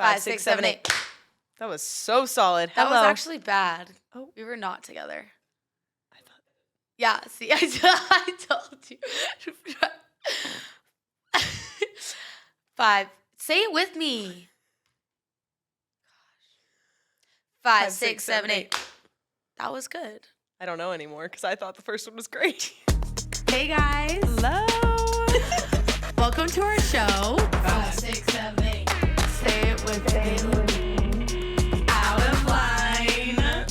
5, 6, 7, 8. That was so solid. That Hello. was actually bad. Oh. We were not together. I thought. Yeah, see, I told you. 5. Say it with me. 5, 6, 7, 8. That was good. I don't know anymore because I thought the first one was great. Hey, guys. Hello. Welcome to our show. 5, 6, 7, 8. Say it with me. Out of line.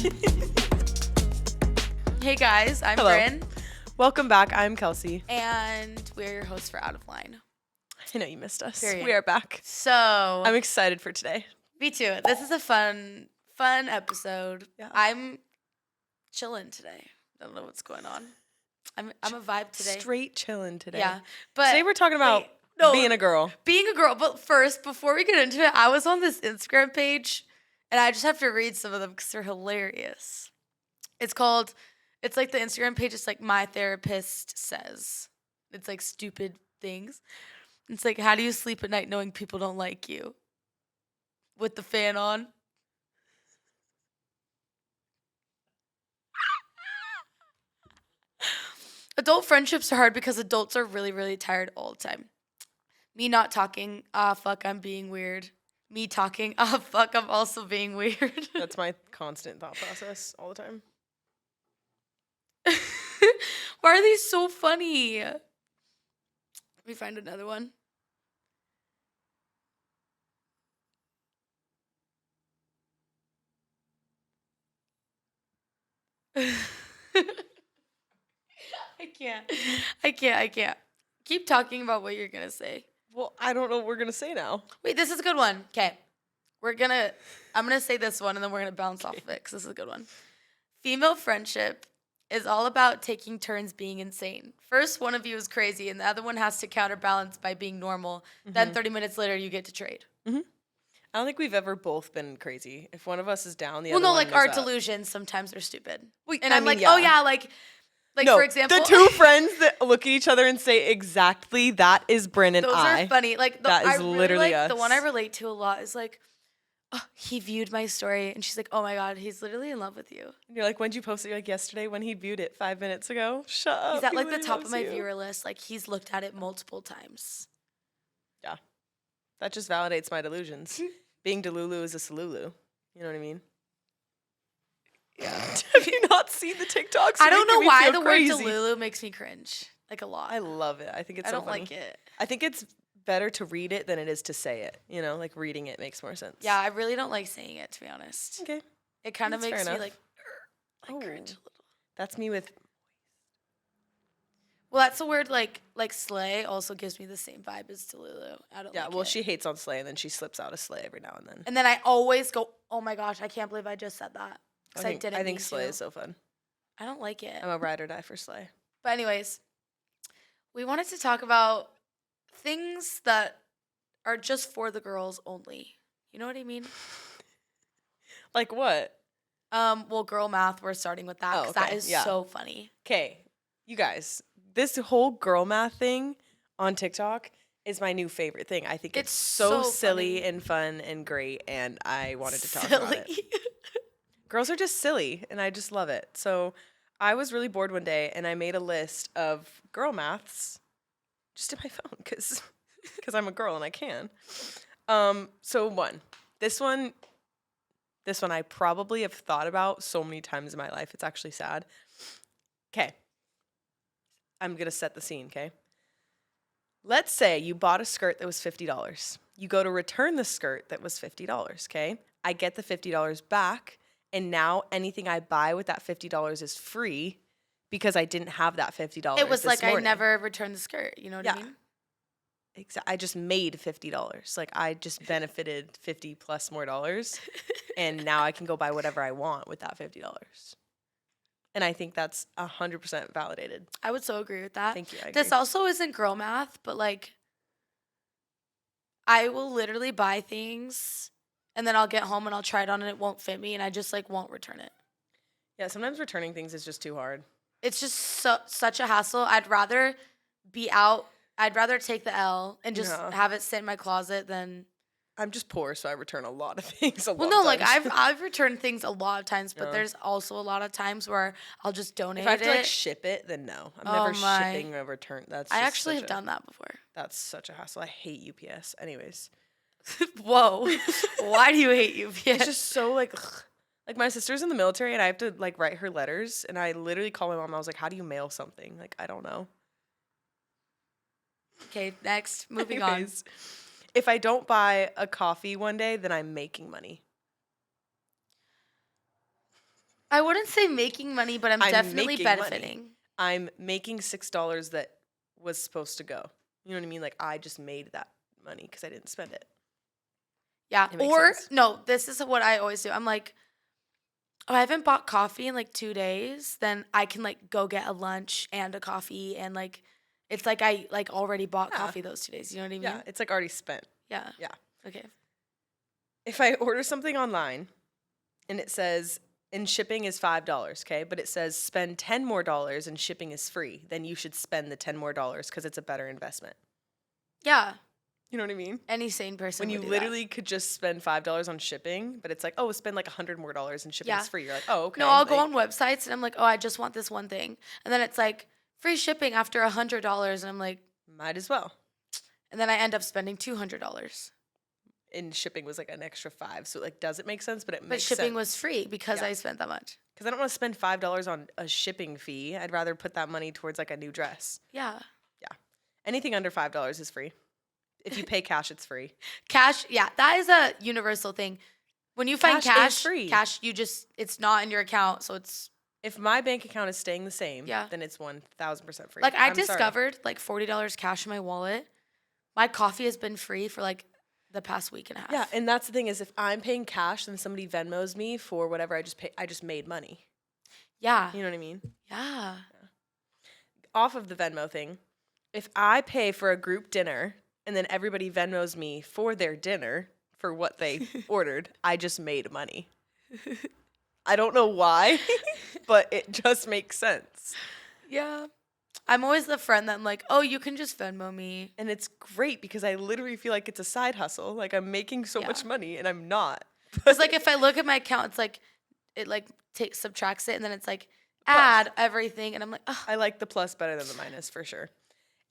Hey, guys. I'm Hello. Brynn. Welcome back. I'm Kelsey. And we're your hosts for Out of Line. I know you missed us. Period. We are back. So. I'm excited for today. Me too. This is a fun episode. Yeah. I'm chilling today. I don't know what's going on. I'm a vibe today. Straight chilling today. Yeah. But today we're talking about being a girl. Being a girl. But first, before we get into it, I was on this Instagram page, and I just have to read some of them because they're hilarious. It's like the Instagram page, it's like my therapist says. It's like stupid things. It's like, how do you sleep at night knowing people don't like you? With the fan on. Adult friendships are hard because adults are really, really tired all the time. Me not talking, fuck, I'm being weird. Me talking, fuck, I'm also being weird. That's my constant thought process all the time. Why are these so funny? Let me find another one. I can't. Keep talking about what you're going to say. Well, I don't know what we're going to say now. Wait, this is a good one. Okay. I'm going to say this one and then we're going to bounce off of it because this is a good one. Female friendship is all about taking turns being insane. First, one of you is crazy and the other one has to counterbalance by being normal. Mm-hmm. Then 30 minutes later, you get to trade. Mm-hmm. I don't think we've ever both been crazy. If one of us is down, the other one Well, no, like our up. Delusions sometimes are stupid. And I'm like, yeah. Oh yeah, like no, for example, the two friends that look at each other and say exactly that is Brynn and those I. Are funny. Like that is literally us. The one I relate to a lot is like, oh, he viewed my story, and she's like, oh my god, he's literally in love with you. And you're like, when'd you post it? You're like, yesterday when he viewed it 5 minutes ago. Shut up. He's at like the top of my viewer list. Like he's looked at it multiple times. Yeah, that just validates my delusions. Being Delulu is a Salulu. You know what I mean? Yeah. Have you not seen the TikToks? I don't know why the crazy. word Delulu makes me cringe. Like a lot. I love it. I think it's so funny. I don't like it. I think it's better to read it than it is to say it. You know, like reading it makes more sense. Yeah, I really don't like saying it, to be honest. Okay. It kind of makes me like cringe a little. That's me with... Well, that's the word like slay also gives me the same vibe as Delulu. I don't like well, it. she hates on slay, and then she slips out a slay every now and then. And then I always go, oh my gosh, I can't believe I just said that. I think slay is so fun. I don't like it. I'm a ride or die for slay. But anyways, we wanted to talk about things that are just for the girls only. You know what I mean? Like what? Well, girl math, we're starting with that because that is so funny. Okay, you guys, this whole girl math thing on TikTok is my new favorite thing. I think it's so silly funny. And fun and great, and I wanted to talk about it. Girls are just silly, and I just love it. So I was really bored one day, and I made a list of girl maths just in my phone because I'm a girl and I can. So this one I probably have thought about so many times in my life. It's actually sad. Okay. I'm going to set the scene, okay? Let's say you bought a skirt that was $50. You go to return the skirt that was $50, okay? I get the $50 back, and now anything I buy with that $50 is free because I didn't have that $50 It was like morning. I never returned the skirt. You know what I mean? I just made $50. Like I just benefited $50 plus more dollars, and now I can go buy whatever I want with that $50. And I think that's 100% validated. I would so agree with that. Thank you. This also isn't girl math, but like I will literally buy things and then I'll get home and I'll try it on and it won't fit me and I just like won't return it. Yeah, sometimes returning things is just too hard. It's just such a hassle. I'd rather be out. I'd rather take the L and just have it sit in my closet than I'm just poor, so I return a lot of things a lot Well, no, of like times. I've returned things a lot of times, but there's also a lot of times where I'll just donate If I have it. to like ship it, then no. I'm never shipping a return. That's I just actually have done that before. That's such a hassle. I hate UPS. Anyways. Whoa. Why do you hate UPS? It's just so like ugh. Like my sister's in the military and I have to like write her letters and I literally call my mom and I was like, how do you mail something? Like, I don't know. Okay, next. Moving Anyways, if I don't buy a coffee one day, then I'm making money. I wouldn't say making money, but I'm definitely benefiting. Money. I'm making $6 that was supposed to go. You know what I mean? Like I just made that money because I didn't spend it. Yeah. Or no, this is what I always do. I'm like, oh, I haven't bought coffee in like 2 days. Then I can like go get a lunch and a coffee and like it's like I like already bought coffee those 2 days. You know what I mean? Yeah, it's like already spent. Yeah. Yeah. Okay. If I order something online and it says and shipping is $5, okay, but it says spend $10 more and shipping is free, then you should spend the $10 more because it's a better investment. Yeah. You know what I mean? Any sane person when you literally could just spend $5 on shipping, but it's like, oh, spend like $100 more and shipping is free. You're like, oh, okay. No, I'll go on websites and I'm like, oh, I just want this one thing, and then it's like free shipping after $100, and I'm like, might as well. And then I end up spending $200. And shipping was like an extra $5, so like, does it make sense? But makes sense. But shipping was free because I spent that much. Because I don't want to spend $5 on a shipping fee. I'd rather put that money towards like a new dress. Yeah. Yeah. Anything under $5 is free. If you pay cash, it's free. Cash, yeah, that is a universal thing. When you find cash, free. Cash, it's not in your account, so it's. If my bank account is staying the same, then it's 1,000% free. Like I discovered like $40 cash in my wallet. My coffee has been free for like the past week and a half. Yeah, and that's the thing is if I'm paying cash, then somebody Venmos me for whatever I just made money. Yeah. You know what I mean? Yeah. Off of the Venmo thing, if I pay for a group dinner and then everybody Venmos me for their dinner for what they ordered, I just made money. I don't know why, but it just makes sense. Yeah. I'm always the friend that I'm like, oh, you can just Venmo me. And it's great because I literally feel like it's a side hustle. Like I'm making so much money and I'm not. It's like if I look at my account, it's like, it like subtracts it and then it's like add everything. And I'm like, oh. I like the plus better than the minus for sure.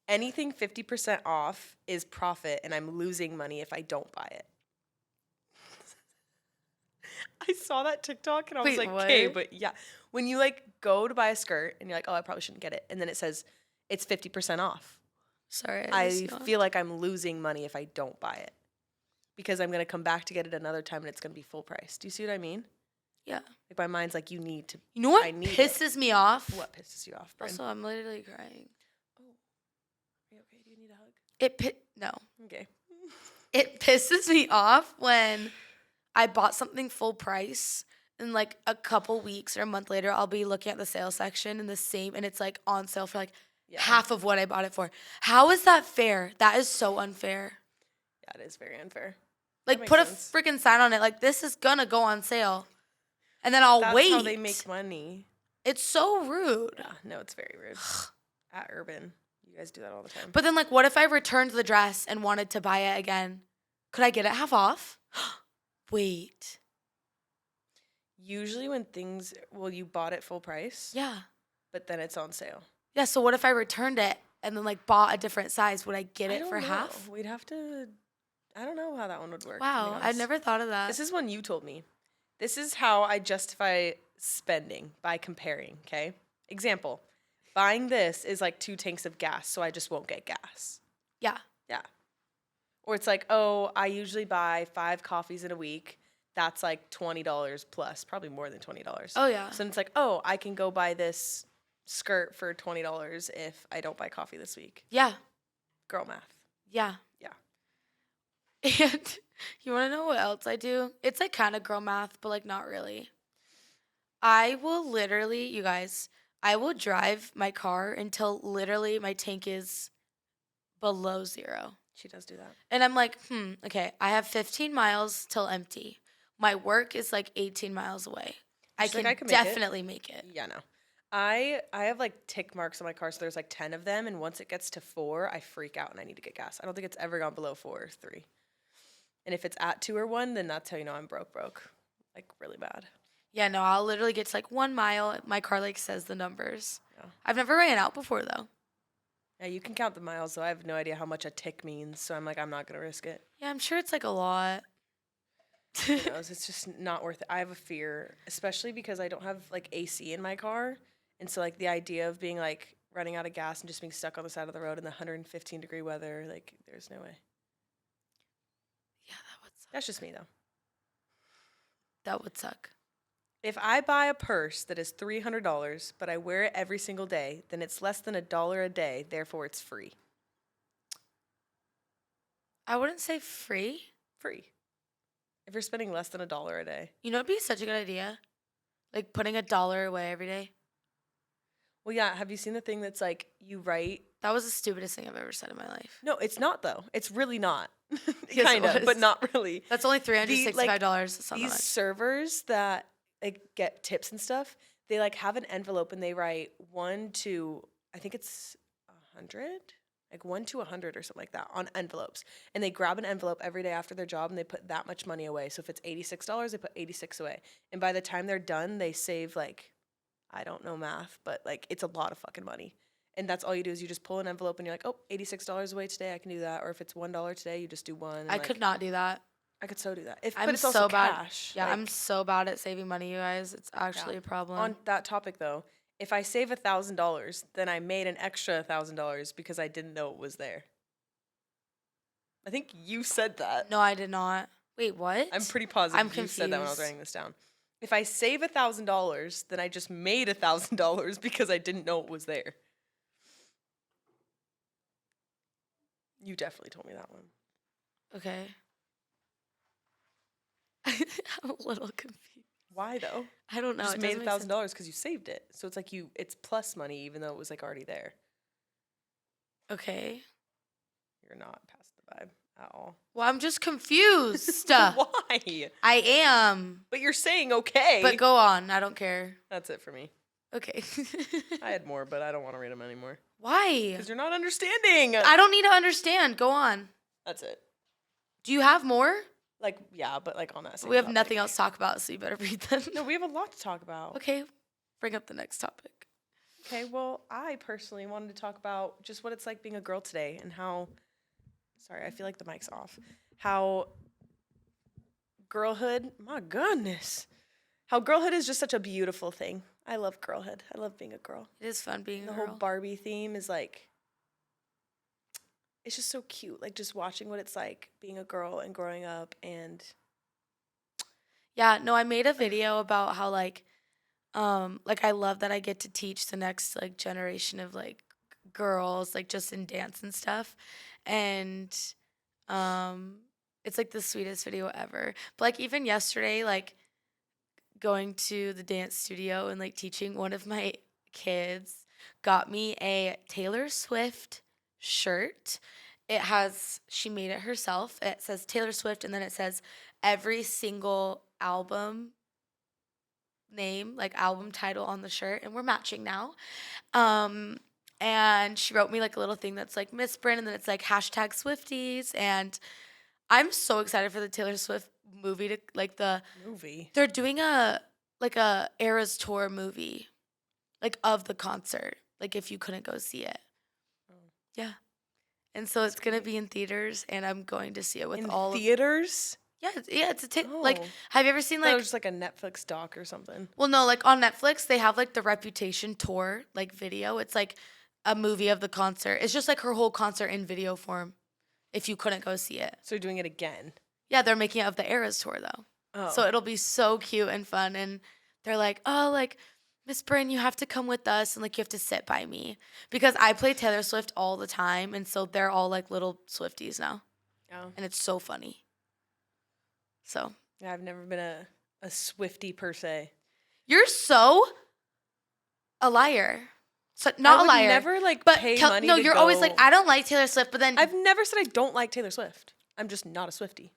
Anything 50% off is profit, and I'm losing money if I don't buy it. I saw that TikTok, and I was like, okay, but yeah. When you, like, go to buy a skirt, and you're like, oh, I probably shouldn't get it, and then it says it's 50% off. Sorry. I feel like I'm losing money if I don't buy it because I'm going to come back to get it another time, and it's going to be full price. Do you see what I mean? Yeah. Like, my mind's like, you need to. You know what pisses me off? What pisses you off, Brynn? Also, I'm literally crying. Are you okay? Do you need a hug? No. Okay. It pisses me off when I bought something full price and like a couple weeks or a month later I'll be looking at the sales section and it's like on sale for like half of what I bought it for. How is that fair? That is so unfair. Yeah, it is very unfair. Like put a freaking sign on it like this is gonna go on sale. And then I'll wait. That's how they make money. It's so rude. Yeah, no, it's very rude. At Urban. You guys do that all the time. But then, like, what if I returned the dress and wanted to buy it again? Could I get it half off? Wait. Usually when you bought it full price. Yeah. But then it's on sale. Yeah, so what if I returned it and then, like, bought a different size? Would I get it for half? We'd have to, I don't know how that one would work. Wow, I've never thought of that. This is one you told me. This is how I justify spending by comparing, okay? Example. Buying this is like 2 tanks of gas, so I just won't get gas. Yeah. Yeah. Or it's like, oh, I usually buy 5 coffees in a week. That's like $20 plus, probably more than $20. Oh, yeah. So it's like, oh, I can go buy this skirt for $20 if I don't buy coffee this week. Yeah. Girl math. Yeah. Yeah. And you want to know what else I do? It's like kind of girl math, but like not really. I will literally, you guys, I will drive my car until literally my tank is below 0. She does do that. And I'm like, okay, I have 15 miles till empty. My work is like 18 miles away. I can definitely make it. Yeah, no. I have like tick marks on my car, so there's like 10 of them, and once it gets to 4, I freak out and I need to get gas. I don't think it's ever gone below 4 or 3. And if it's at 2 or 1, then that's how you know I'm broke. Like, really bad. Yeah, no, I'll literally get to like 1 mile. My car like says the numbers. Yeah. I've never ran out before though. Yeah, you can count the miles, so I have no idea how much a tick means. So I'm like, I'm not going to risk it. Yeah, I'm sure it's like a lot. Who knows? It's just not worth it. I have a fear, especially because I don't have like AC in my car. And so like the idea of being like running out of gas and just being stuck on the side of the road in the 115-degree weather, like there's no way. Yeah, that would suck. That's just me though. That would suck. If I buy a purse that is $300, but I wear it every single day, then it's less than $1 a day, therefore it's free. I wouldn't say free. Free. If you're spending less than $1 a day. You know, it'd be such a good idea. Like putting $1 away every day. Well, yeah. Have you seen the thing that's like you write? That was the stupidest thing I've ever said in my life. No, it's not though. It's really not. Yes, kind of, but not really. That's only $365. These servers that like get tips and stuff, they like have an envelope and they write 1 to, I think it's 100, like 1 to 100 or something like that on envelopes. And they grab an envelope every day after their job and they put that much money away. So if it's $86, they put 86 away. And by the time they're done, they save like, I don't know math, but like it's a lot of fucking money. And that's all you do is you just pull an envelope and you're like, oh, $86 away today, I can do that. Or if it's $1 today, you just do one. I could not do that. I could so do that. But it's so also bad. cash. Yeah, like, I'm so bad at saving money, you guys. It's actually a problem. On that topic, though, if I save $1,000, then I made an extra $1,000 because I didn't know it was there. I think you said that. No, I did not. Wait, what? I'm pretty positive I'm you confused. said that when I was writing this down. If I save $1,000, then I just made $1,000 because I didn't know it was there. You definitely told me that one. Okay. I'm a little confused. Why though? I don't know. You just made $1,000 because you saved it. So it's like it's plus money even though it was like already there. Okay. You're not past the vibe at all. Well, I'm just confused. Why? I am. But you're saying okay. But go on. I don't care. That's it for me. Okay. I had more, but I don't want to read them anymore. Why? Because you're not understanding. I don't need to understand. Go on. That's it. Do you have more? Like, yeah, but like on that same We have topic. nothing else to talk about, so you better read them. No, we have a lot to talk about. Okay. Bring up the next topic. Okay, well, I personally wanted to talk about just what it's like being a girl today and how, sorry, I feel like the mic's off, how girlhood, my goodness, how girlhood is just such a beautiful thing. I love girlhood. I love being a girl. It is fun being a The girl. whole Barbie theme is like, it's just so cute. Like just watching what it's like being a girl and growing up and. Yeah, no, I made a video about how like I love that I get to teach the next like generation of like girls like just in dance and stuff. And it's like the sweetest video ever. But like even yesterday, like going to the dance studio and like teaching, one of my kids got me a Taylor Swift shirt. She made it herself. It says Taylor Swift and then it says every single album name, like album title on the shirt, and we're matching now. And she wrote me like a little thing that's like Miss Brynn, and then it's like hashtag Swifties. And I'm so excited for the Taylor Swift movie they're doing a Eras Tour movie, like of the concert, like if you couldn't go see it. Oh. Yeah. And so it's gonna be in theaters, and I'm going to see it with in all theaters. It's like, have you ever seen like? It was just like a Netflix doc or something. Well, no, like on Netflix they have like the Reputation tour like video. It's like a movie of the concert. It's just like her whole concert in video form. If you couldn't go see it, So you're doing it again. yeah, they're making it of the Eras Tour though. Oh. So it'll be so cute and fun. And they're like, oh, like, Miss Brynn, you have to come with us and like you have to sit by me. Because I play Taylor Swift all the time. And so they're all like little Swifties now. Oh. And it's so funny. So. Yeah, I've never been a Swiftie per se. You're so a liar. So not a liar. Never like but pay money. No, to you're go. always like, I don't like Taylor Swift, but then I've never said I don't like Taylor Swift. I'm just not a Swiftie.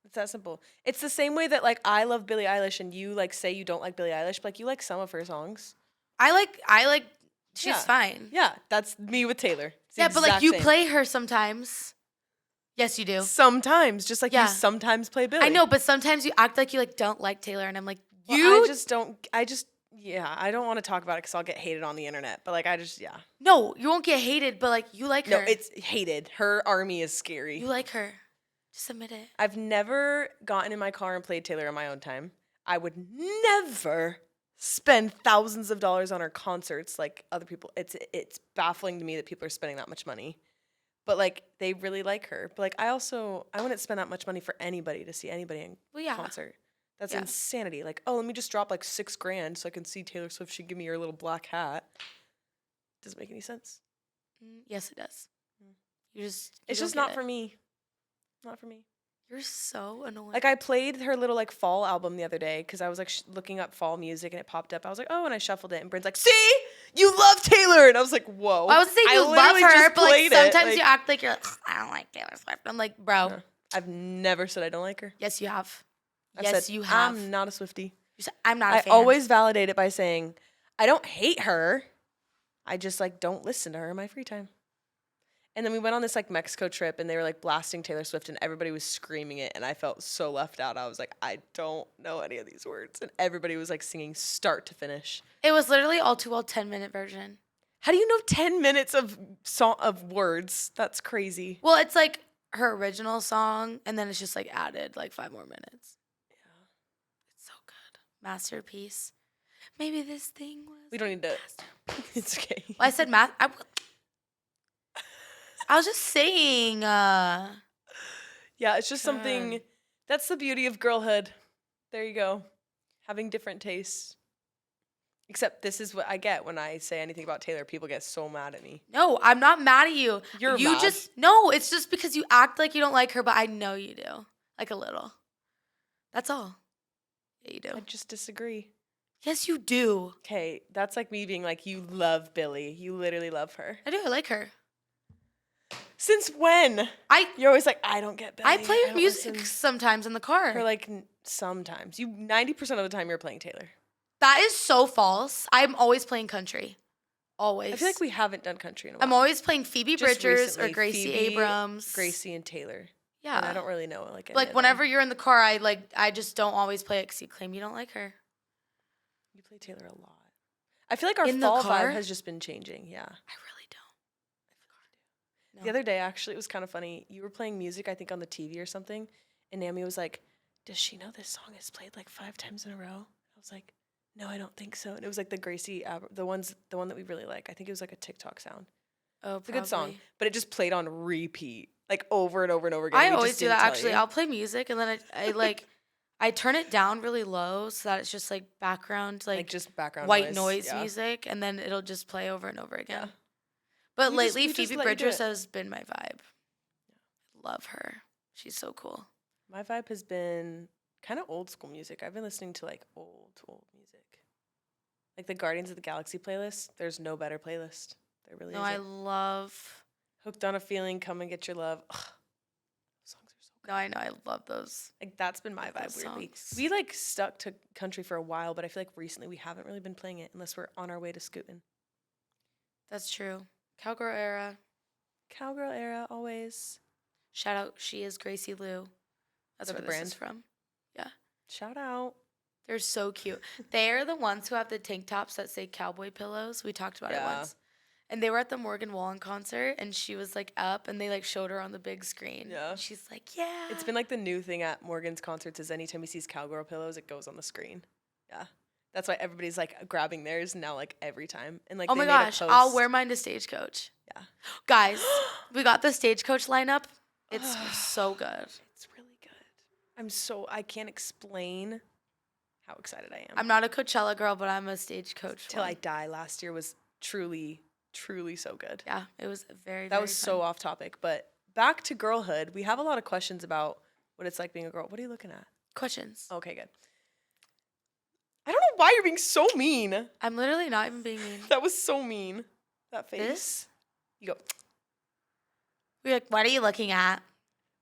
It's that simple. It's the same way that like I love Billie Eilish and you like say you don't like Billie Eilish, but like you like some of her songs. I like she's Yeah. fine. Yeah, that's me with Taylor. It's the Yeah, but like exact you same. play her sometimes. Yes, you do. Sometimes, just like you sometimes play Billie. I know, but sometimes you act like you like don't like Taylor, and I'm like, I don't want to talk about it because I'll get hated on the internet. But like, No, you won't get hated, but like you like her. No, it's hated. Her army is scary. You like her. Just admit it. I've never gotten in my car and played Taylor on my own time. I would never spend thousands of dollars on her concerts like other people. It's baffling to me that people are spending that much money. But like they really like her. But like I wouldn't spend that much money for anybody to see anybody in concert. That's insanity. Like, let me just drop like $6,000 so I can see Taylor Swift. She'd give me her little black hat. Doesn't make any sense. Yes, it does. It's just not for me. Not for me. You're so annoying. Like I played her little like fall album the other day because I was like looking up fall music and it popped up. I was like, oh, and I shuffled it and Brynn's like, see, you love Taylor, and I was like, whoa. I was saying you love her, but like sometimes you act like you're like, I don't like Taylor Swift. I'm like, bro. I've never said I don't like her. Yes, you have. You have. I'm not a Swiftie. You said I'm not a fan. I always validate it by saying I don't hate her. I just like don't listen to her in my free time. And then we went on this like Mexico trip and they were like blasting Taylor Swift and everybody was screaming it and I felt so left out. I was like, I don't know any of these words. And everybody was like singing start to finish. It was literally all too well 10-minute version. How do you know 10 minutes of words? That's crazy. Well, it's like her original song and then it's just like added like 5 more minutes. Yeah. It's so good. Masterpiece. Maybe this thing was. We don't need to. It's okay. Well, I said I was just saying. Yeah, it's just something. That's the beauty of girlhood. There you go. Having different tastes. Except this is what I get when I say anything about Taylor. People get so mad at me. No, I'm not mad at you. You're mad. No, it's just because you act like you don't like her, but I know you do. Like a little. That's all. Yeah, you do. I just disagree. Yes, you do. Okay, that's like me being like, you love Billie. You literally love her. I do. I like her. Since when? You're always like, I don't get Billie. I play her music sometimes in the car. Or like sometimes. 90% of the time you're playing Taylor. That is so false. I'm always playing country. Always. I feel like we haven't done country in a while. I'm always playing Phoebe Bridgers or Gracie Abrams. Gracie and Taylor. Yeah. And I don't really know like any like whenever you're in the car, I just don't always play it because you claim you don't like her. You play Taylor a lot. I feel like our fall vibe has just been changing. Yeah. I really don't. The other day, actually, it was kind of funny. You were playing music, I think, on the TV or something, and Naomi was like, does she know this song is played like 5 times in a row? I was like, no, I don't think so. And it was like the Gracie, the one that we really like. I think it was like a TikTok sound. Oh, it's a good song, but it just played on repeat, like over and over and over again. I always do that, actually. I'll play music, and then I like, I turn it down really low so that it's just like background, like just background white noise music, and then it'll just play over and over again. Yeah. But lately, Phoebe Bridgers has been my vibe. Love her. She's so cool. My vibe has been kind of old school music. I've been listening to like old music. Like the Guardians of the Galaxy playlist. There's no better playlist. There really isn't. I love Hooked on a Feeling, Come and Get Your Love. Ugh. Those songs are so good. No, I know. I love those. Like that's been my vibe weirdly. We like stuck to country for a while, but I feel like recently we haven't really been playing it unless we're on our way to scooting. That's true. Cowgirl era. Cowgirl era, always. Shout out, she is Gracie Lou. That's where this is from. Yeah. Shout out. They're so cute. They're the ones who have the tank tops that say cowboy pillows. We talked about it once. And they were at the Morgan Wallen concert, and she was like up, and they like showed her on the big screen. Yeah. And she's like, yeah. It's been like the new thing at Morgan's concerts is anytime he sees cowgirl pillows, it goes on the screen. Yeah. That's why everybody's like grabbing theirs now, like every time. And like, oh my gosh, I'll wear mine to Stagecoach. Yeah. Guys, we got the Stagecoach lineup. It's so good. It's really good. I can't explain how excited I am. I'm not a Coachella girl, but I'm a Stagecoach. Till I Die last year was truly so good. Yeah, it was very That was fun. So off topic, but back to girlhood. We have a lot of questions about what it's like being a girl. What are you looking at? Questions. Okay, good. I don't know why you're being so mean. I'm literally not even being mean. That was so mean. That face. This? You go. We're like, what are you looking at?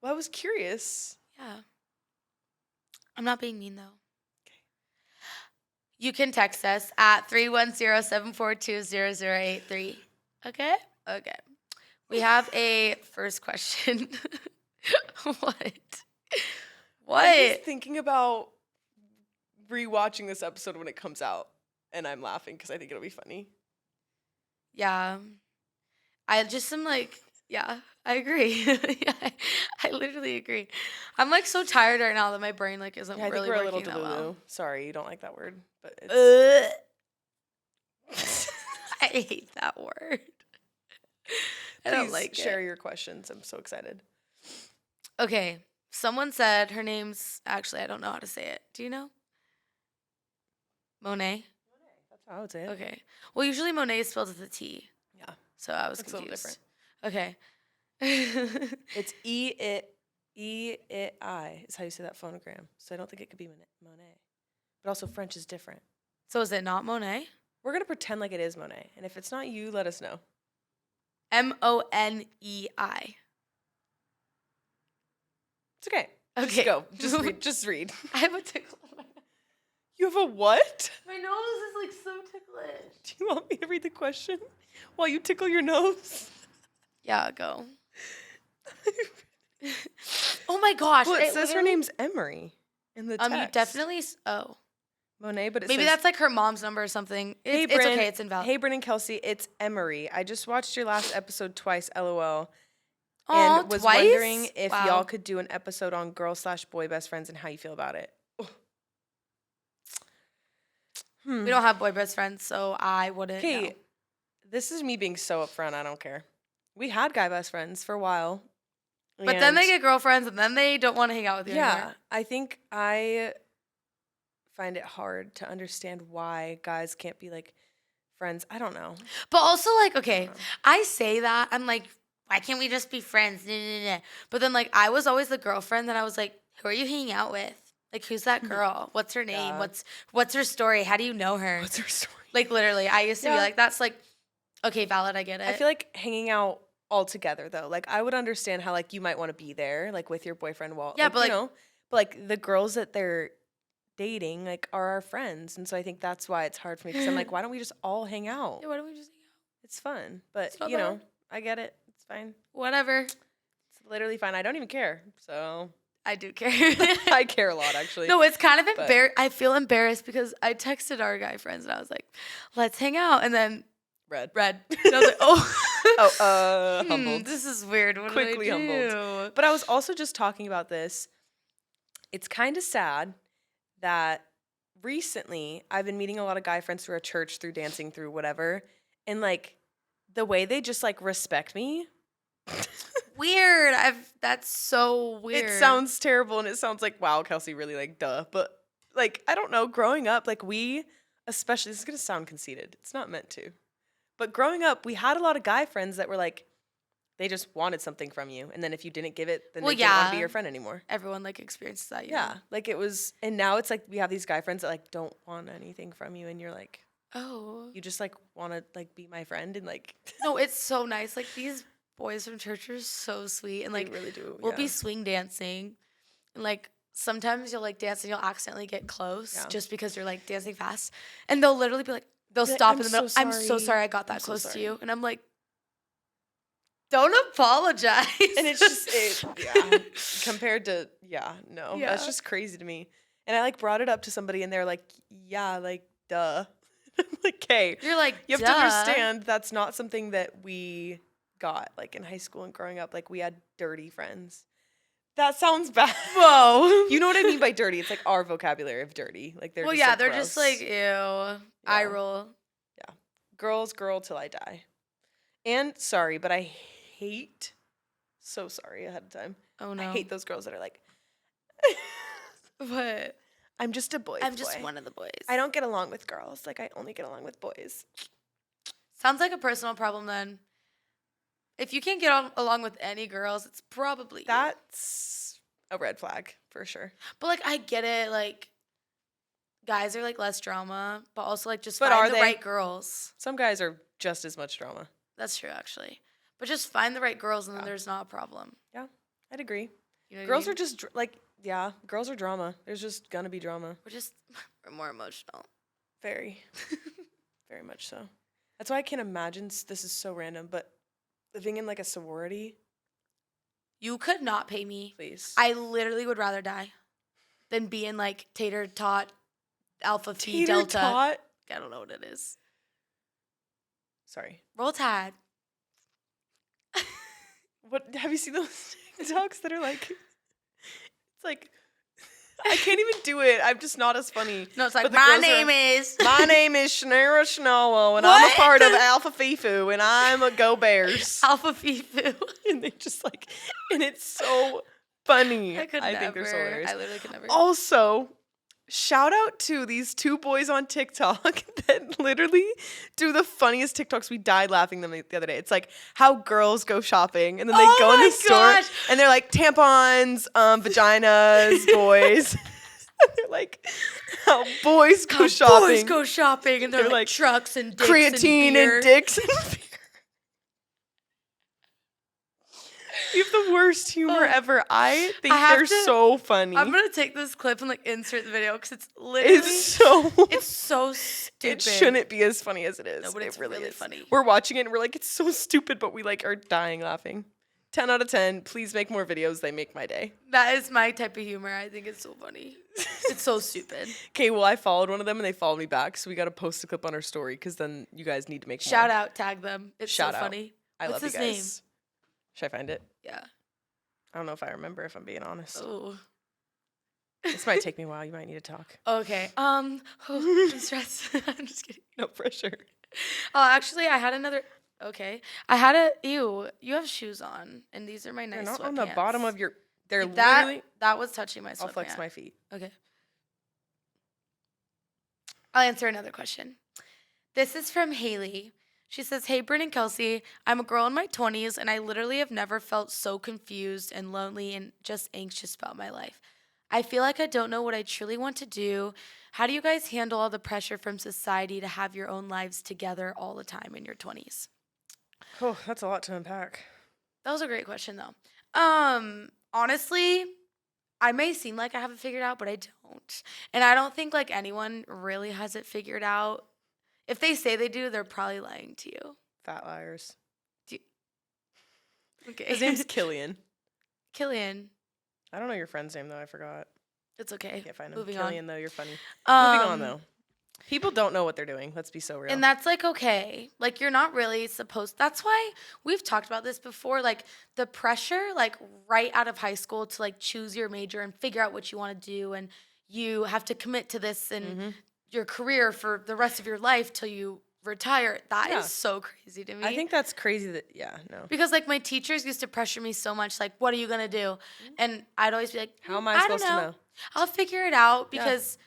Well, I was curious. Yeah. I'm not being mean, though. Okay. You can text us at 310-742-0083. Okay? Okay. We have a first question. What? I'm just thinking about rewatching this episode when it comes out, and I'm laughing because I think it'll be funny. Yeah. I just am like, yeah, I agree. Yeah, I literally agree. I'm like so tired right now that my brain like isn't Yeah, I think really we're a working little that delulu. well. Sorry, you don't like that word, but it's. I hate that word. I don't like share it. your questions. I'm so excited. Okay. Someone said her name's actually I don't know how to say it. Do you know? Monet. That's how I would say it. Okay. Well, usually Monet is spelled with a T. Yeah. So I was It's confused. a little different. Okay. It's I is how you say that phonogram. So I don't think it could be Monet. But also French is different. So is it not Monet? We're going to pretend like it is Monet. And if it's not you, let us know. Monei. It's okay. Okay. Just go. Just read. I have a tickle in my nose. You have a what? My nose is like so ticklish. Do you want me to read the question while you tickle your nose? Yeah, go. Oh my gosh. Well, it says her name's Emery in the text. You definitely Monet, but maybe says, that's like her mom's number or something. Hey, It's Brynn, okay. It's invalid. Hey, Brynn and Kelsey, it's Emery. I just watched your last episode twice, LOL. Oh, And was twice? wondering if Wow. y'all could do an episode on girl/boy best friends and how you feel about it. We don't have boy best friends, so I wouldn't know. Okay, this is me being so upfront. I don't care. We had guy best friends for a while. But then they get girlfriends, and then they don't want to hang out with you Yeah, anymore. I think I find it hard to understand why guys can't be like friends. I don't know. But also, like, okay, I say that. I'm like, why can't we just be friends? Nah, nah, nah. But then, like, I was always the girlfriend that I was like, who are you hanging out with? Like, who's that girl? What's her name? Yeah. What's her story? How do you know her? What's her story? Like, literally, I used to be Yeah. like, that's like, okay, valid, I get it. I feel like hanging out all together though. Like I would understand how like you might want to be there like with your boyfriend while Yeah, like, but, like- you know, but like the girls that they're dating like are our friends, and so I think that's why it's hard for me because I'm like, why don't we just all hang out? Yeah, why don't we just hang out? It's fun, but It's not you know, bad. I get it. It's fine. Whatever. It's literally fine. I don't even care. So I do care. I care a lot actually. No, it's kind of But- embarrassing. I feel embarrassed because I texted our guy friends and I was like, let's hang out. And then Red. And I was like, oh. Humbled. This is weird. What Quickly did I do? humbled. But I was also just talking about this. It's kind of sad that recently I've been meeting a lot of guy friends through our church, through dancing, through whatever. And like the way they just like respect me. Weird. That's so weird. It sounds terrible and it sounds like, wow, Kelsey, really like duh. But like, I don't know, growing up, like we, especially, this is going to sound conceited. It's not meant to. But growing up, we had a lot of guy friends that were like, they just wanted something from you. And then if you didn't give it, then they didn't want to be your friend anymore. Everyone like experiences that. Yeah. Like it was, and now it's like we have these guy friends that like don't want anything from you. And you're like, oh. you just like want to like be my friend. And like, No, it's so nice. Like these boys from church are so sweet. And like, they really do. we'll be swing dancing. And like, sometimes you'll like dance and you'll accidentally get close just because you're like dancing fast. And they'll literally be like, they'll stop in the middle. I'm so sorry I got that close to you. And I'm like, don't apologize. And it's just, yeah, compared to, no, that's just crazy to me. And I like brought it up to somebody and they're like, yeah, like, duh. I'm like, hey, you're like, you have to understand that's not something that we got like in high school and growing up. Like we had dirty friends. That sounds bad. Whoa. You know what I mean by dirty? It's like our vocabulary of dirty. Like they're just like, they're gross. just like, ew. Eye roll. Yeah. Girls, girl till I die. And sorry, but I hate, so sorry ahead of time. Oh no. I hate those girls that are like, what? I'm just a boy. I'm just one of the boys. I don't get along with girls. Like I only get along with boys. Sounds like a personal problem then. If you can't get along with any girls, it's probably That's a red flag for sure. But like I get it, like guys are like less drama, but also like just But find are the they? right girls. Some guys are just as much drama. That's true actually. But just find the right girls and then there's not a problem. Yeah, I'd agree. You know what Girls I mean? are just girls are drama. There's just gonna be drama. We're more emotional. Very, very much so. That's why I can't imagine, this is so random, but living in like a sorority, You could not pay me. Please. I literally would rather die than be in like tater tot, alpha phi Tater delta. tot? I don't know what it is. Sorry. Roll Tide. What have you seen those TikToks that are like? It's like I can't even do it. I'm just not as funny. No, it's like But the my girls name are, is. My name is Shannara Shnawa, and I'm a What? part of Alpha Fifu, and I'm a Go Bears. Alpha Fifu. And they just like, and it's so funny. I could I never. think they're so hilarious. I literally could never. Also, shout out to these two boys on TikTok that literally do the funniest TikToks. We died laughing them the other day. It's like how girls go shopping, and then they go in the store, and they're like tampons, vaginas, boys. They're like how boys go shopping. Boys go shopping, and they're like trucks and dicks creatine and dicks and beer. You have the worst humor ever. I think they're so funny. I'm gonna take this clip and like insert the video because it's literally it's so stupid. It shouldn't be as funny as it is. No, but it's really is. funny. We're watching it and we're like, it's so stupid, but we like are dying laughing. 10 out of 10. Please make more videos. They make my day. That is my type of humor. I think it's so funny. It's so stupid. Okay, well, I followed one of them and they followed me back, so we got to post a clip on our story because then you guys need to make Shout more. out, tag them. It's Shout so out. funny. I What's love you his guys. name? Should I find it? Yeah. I don't know if I remember, if I'm being honest. Oh. This might take me a while. You might need to talk. Okay. I'm stressed. I'm just kidding. No pressure. Oh, actually, I had another. Okay. I had a. Ew. You have shoes on, and these are my nice. They're not sweatpants. on the bottom of your. They're that. literally. That was touching my sweatpants. I'll flex my feet. Okay. I'll answer another question. This is from Haley. She says, "Hey, Brynn and Kelsey, I'm a girl in my 20s, and I literally have never felt so confused and lonely and just anxious about my life. I feel like I don't know what I truly want to do. How do you guys handle all the pressure from society to have your own lives together all the time in your 20s?" Oh, that's a lot to unpack. That was a great question, though. Honestly, I may seem like I have it figured out, but I don't. And I don't think like anyone really has it figured out. If they say they do, they're probably lying to you. Fat liars. Okay. His name's Killian. Killian. I don't know your friend's name, though. I forgot. It's okay. I can't find him. Moving Killian, on. though, you're funny. Moving on, though. People don't know what they're doing. Let's be so real. And that's like okay. Like you're not really supposed. That's why we've talked about this before. Like the pressure, like right out of high school to like choose your major and figure out what you want to do, and you have to commit to this and your career for the rest of your life till you retire. That is so crazy to me. I think that's crazy that, no. Because like my teachers used to pressure me so much, like, what are you gonna do? And I'd always be like, how am I supposed to know? I'll figure it out because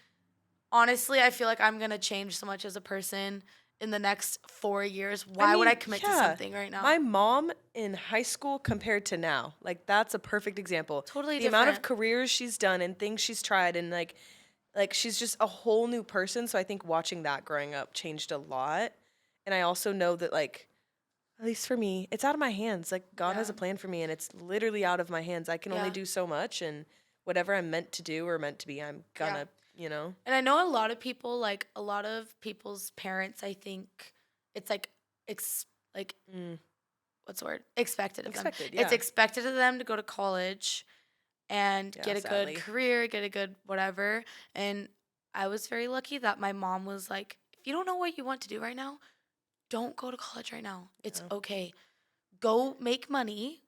honestly, I feel like I'm gonna change so much as a person in the next 4 years. Why would I commit to something right now? My mom in high school compared to now, like that's a perfect example. Totally the different. amount of careers she's done and things she's tried and like she's just a whole new person. So I think watching that growing up changed a lot. And I also know that like, at least for me, it's out of my hands. Like God has a plan for me and it's literally out of my hands. I can only do so much, and whatever I'm meant to do or meant to be, I'm gonna, And I know a lot of people, like a lot of people's parents, I think it's like, what's the word? Expected of them. Yeah. It's expected of them to go to college and get a sadly. good career, get a good whatever. And I was very lucky that my mom was like, if you don't know what you want to do right now, don't go to college right now. It's okay. Go make money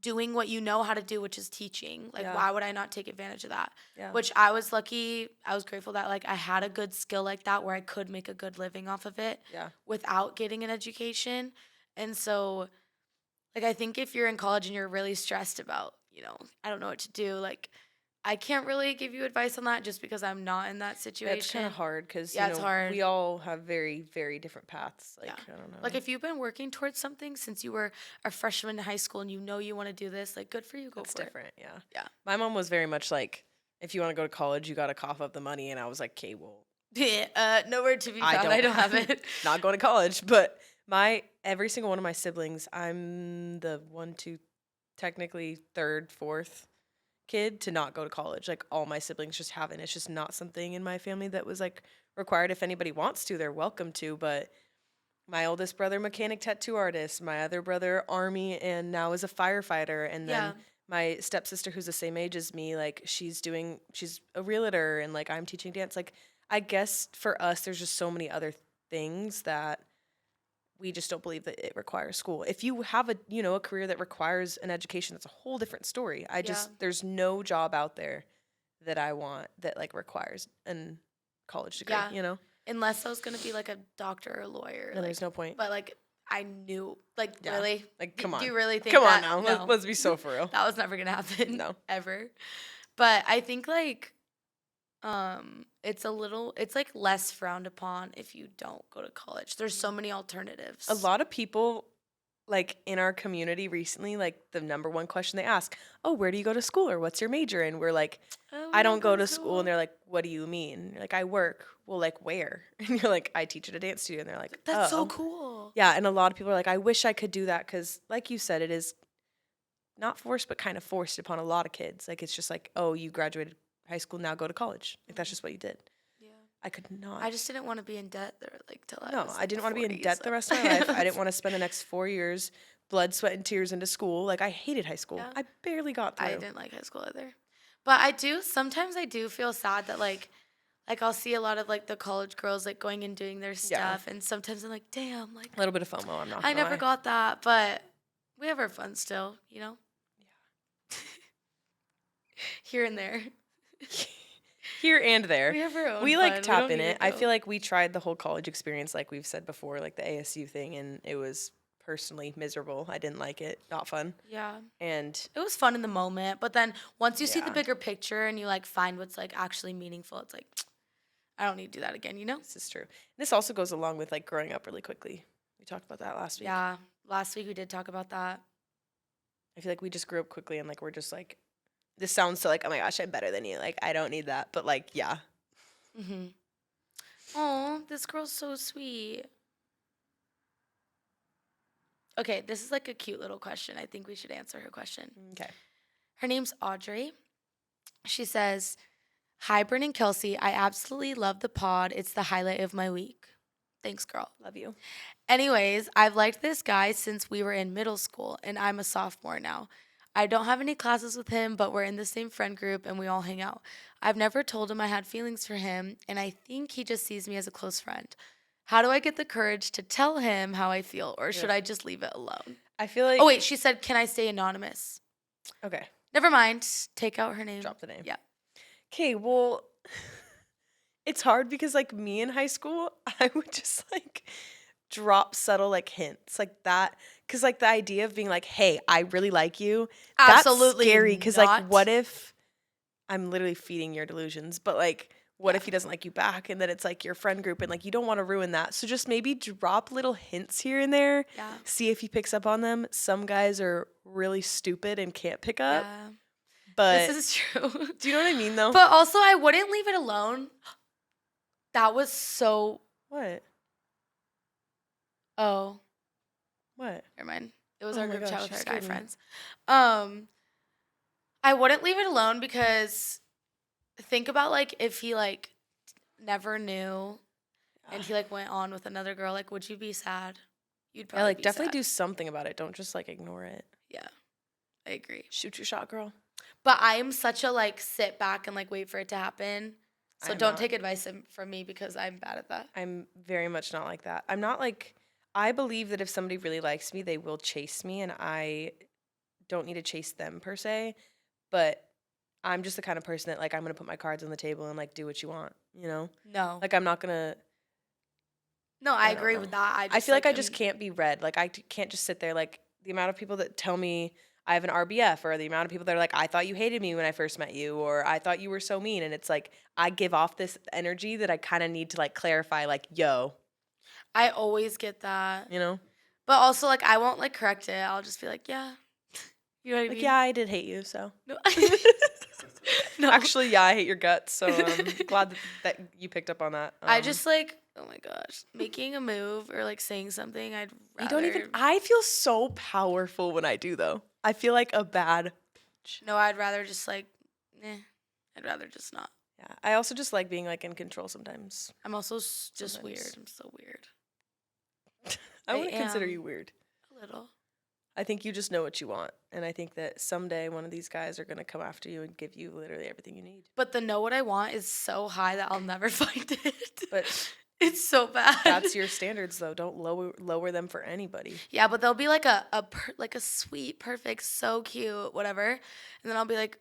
doing what you know how to do, which is teaching. Like, why would I not take advantage of that? Yeah. Which I was lucky. I was grateful that like I had a good skill like that where I could make a good living off of it without getting an education. And so, like, I think if you're in college and you're really stressed about, I don't know what to do, like, I can't really give you advice on that just because I'm not in that situation. It's kind of hard because it's hard. We all have very, very different paths. Like, I don't know. Like if you've been working towards something since you were a freshman in high school and you know you want to do this, like good for you. Go That's for different. it. Yeah. My mom was very much like, if you want to go to college, you got to cough up the money. And I was like, okay, well. Nowhere to be found. I don't have it. Not going to college. But every single one of my siblings, I'm the technically third, fourth kid to not go to college. Like all my siblings just haven't. It's just not something in my family that was like required. If anybody wants to, they're welcome to, but my oldest brother, mechanic tattoo artist, my other brother, army, and now is a firefighter. And then my stepsister, who's the same age as me, like she's a realtor, and like I'm teaching dance. Like I guess for us, there's just so many other things that we just don't believe that it requires school. If you have a career that requires an education, that's a whole different story. There's no job out there that I want that like requires an college degree, Unless I was going to be like a doctor or a lawyer. And there's no point. But like I knew, like really? Like come on. Do you really think come that? on now. No. Let's be so for real. That was never going to happen. No. Ever. But I think like it's like less frowned upon if you don't go to college. There's so many alternatives. A lot of people like in our community recently, like the number one question they ask, oh, where do you go to school or what's your major? And we're like, I don't go to school. And they're like, what do you mean? You're like, I work. Well, like where? And you're like, I teach at a dance studio. And they're like, that's so cool. Yeah. And a lot of people are like, I wish I could do that. Cause like you said, it is not forced, but kind of forced upon a lot of kids. Like, it's just like, oh, you graduated high school, now go to college. Like, that's just what you did. Yeah. I could not. I just didn't want to be in debt there, like, till I was I didn't want to be in debt the rest of my life. I didn't want to spend the next 4 years, blood, sweat, and tears into school. Like, I hated high school. Yeah. I barely got through. I didn't like high school either. But sometimes I do feel sad that, like I'll see a lot of, like, the college girls, like, going and doing their stuff. Yeah. And sometimes I'm like, damn, like. A little bit of FOMO, I'm not I never got that. But we have our fun still, Yeah. Here and there. Here and there. We have our own We like fun. tap in it. I feel like we tried the whole college experience, like we've said before, like the ASU thing, and it was personally miserable. I didn't like it. Not fun. Yeah. And it was fun in the moment, but then once you see the bigger picture and you like find what's like actually meaningful, it's like I don't need to do that again, This is true. And this also goes along with like growing up really quickly. We talked about that last week. Yeah. Last week we did talk about that. I feel like we just grew up quickly and like we're just like, this sounds so like, oh my gosh, I'm better than you. Like, I don't need that. But like, yeah. Mm-hmm. Oh, this girl's so sweet. Okay, this is like a cute little question. I think we should answer her question. Okay. Her name's Audrey. She says, hi, Brynn and Kelsey. I absolutely love the pod. It's the highlight of my week. Thanks, girl. Love you. Anyways, I've liked this guy since we were in middle school, and I'm a sophomore now. I don't have any classes with him, but we're in the same friend group and we all hang out. I've never told him I had feelings for him, and I think he just sees me as a close friend. How do I get the courage to tell him how I feel, or should I just leave it alone? I feel like... Oh, wait, she said, can I stay anonymous? Okay. Never mind. Take out her name. Drop the name. Yeah. Okay, well, it's hard because, like, me in high school, I would just, like, drop subtle, like, hints like that. Because, like, the idea of being like, hey, I really like you, absolutely that's scary. Because, like, what if I'm literally feeding your delusions? But, like, what if he doesn't like you back? And then it's, like, your friend group. And, like, you don't want to ruin that. So just maybe drop little hints here and there. Yeah. See if he picks up on them. Some guys are really stupid and can't pick up. Yeah. But this is true. Do you know what I mean, though? But also, I wouldn't leave it alone. That was so... What? Oh. What? Never mind. It was our group chat with our guy friends. I wouldn't leave it alone because think about, like, if he, like, never knew and he, like, went on with another girl, like, would you be sad? You'd probably be definitely sad. do something about it. Don't just, like, ignore it. Yeah. I agree. Shoot your shot, girl. But I am such a, like, sit back and, like, wait for it to happen. So don't take advice from me because I'm bad at that. I'm very much not like that. I'm not, like... I believe that if somebody really likes me, they will chase me, and I don't need to chase them per se, but I'm just the kind of person that, like, I'm going to put my cards on the table and, like, do what you want, you know? No. Like, I'm not going to... No, I agree with that. I feel like I just can't be read. Like, I can't just sit there. Like, the amount of people that tell me I have an RBF, or the amount of people that are like, I thought you hated me when I first met you, or I thought you were so mean, and it's like, I give off this energy that I kind of need to, like, clarify, like, yo... I always get that. You know? But also, like, I won't, like, correct it. I'll just be like, yeah. You know what I mean? Like, yeah, I did hate you, so. No. No. Actually, yeah, I hate your guts, so I'm glad that you picked up on that. I just, like, oh, my gosh. Making a move or, like, saying something, I'd rather. You don't even, I feel so powerful when I do, though. I feel like a bad bitch. No, I'd rather just, like, I'd rather just not. Yeah, I also just like being, like, in control sometimes. I'm also just weird. I'm so weird. I wouldn't consider you weird. A little. I think you just know what you want. And I think that someday one of these guys are going to come after you and give you literally everything you need. But the know what I want is so high that I'll never find it. But it's so bad. That's your standards, though. Don't lower them for anybody. Yeah, but they'll be like a sweet, perfect, so cute, whatever. And then I'll be like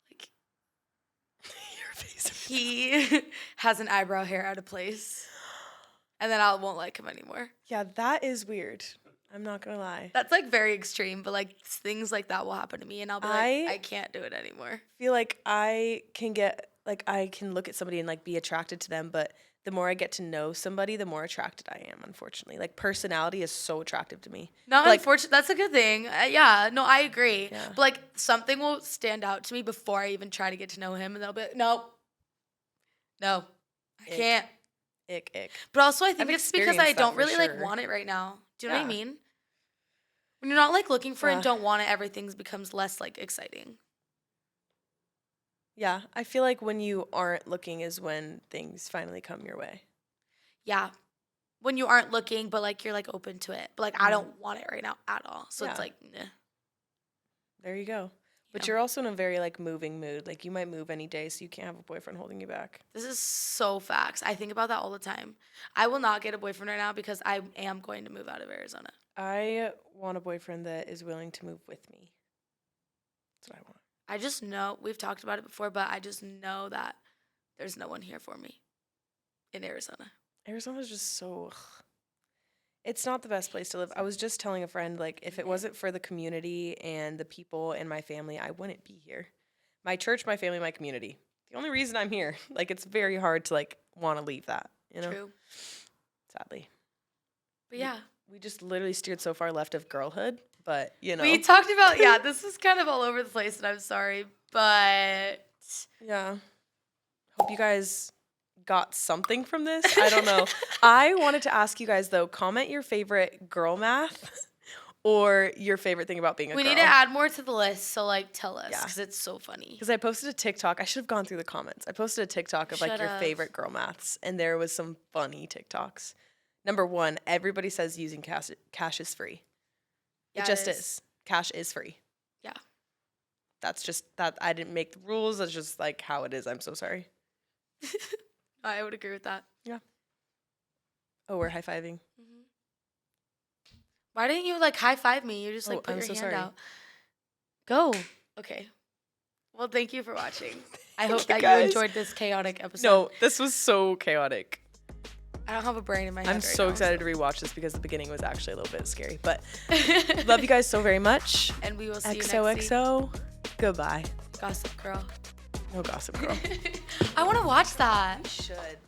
your face. He has an eyebrow hair out of place. And then I won't like him anymore. Yeah, that is weird. I'm not going to lie. That's like very extreme, but like things like that will happen to me and I'll be like, I can't do it anymore. I feel like I can look at somebody and like be attracted to them, but the more I get to know somebody, the more attracted I am, unfortunately. Like personality is so attractive to me. Not unfortunately, that's a good thing. Yeah, no, I agree. Yeah. But like something will stand out to me before I even try to get to know him and they'll be like, no, I can't. Ick. But also I think it's because I don't really like want it right now. Do you know what I mean? When you're not like looking for it and don't want it, everything becomes less like exciting. Yeah, I feel like when you aren't looking is when things finally come your way. Yeah. When you aren't looking, but like you're like open to it. But like I don't want it right now at all. So it's like, nah. There you go. But you're also in a very like moving mood. Like you might move any day, so you can't have a boyfriend holding you back. This is so facts. I think about that all the time. I will not get a boyfriend right now because I am going to move out of Arizona. I want a boyfriend that is willing to move with me. That's what I want. I just know, we've talked about it before, but I just know that there's no one here for me in Arizona. Arizona's just so... It's not the best place to live. I was just telling a friend, like, if it wasn't for the community and the people and my family, I wouldn't be here. My church, my family, my community. The only reason I'm here. Like, it's very hard to, like, want to leave that, you know? True. Sadly. But yeah. We just literally steered so far left of Girlhood, but, you know. We talked about, this is kind of all over the place, and I'm sorry, but... Yeah. Hope you guys got something from this. I don't know. I wanted to ask you guys, though, comment your favorite girl math or your favorite thing about being a girl. We need to add more to the list, so, like, tell us, because it's so funny. Because I posted a TikTok. I should have gone through the comments. I posted a TikTok of, like, your favorite girl maths, and there was some funny TikToks. Number 1, everybody says using cash is free. Yeah, it just is. Cash is free. Yeah. That's just that. I didn't make the rules. That's just, like, how it is. I'm so sorry. I would agree with that. Yeah. Oh, we're high-fiving. Mm-hmm. Why didn't you, like, high-five me? You just, like, put your hand out. Go. Okay. Well, thank you for watching. I hope that you enjoyed this chaotic episode. No, this was so chaotic. I don't have a brain in my head. I'm so excited to rewatch this because the beginning was actually a little bit scary. But love you guys so very much. And we will see you next week. XOXO. Goodbye. Gossip Girl. No Gossip Girl. I want to watch that. You should.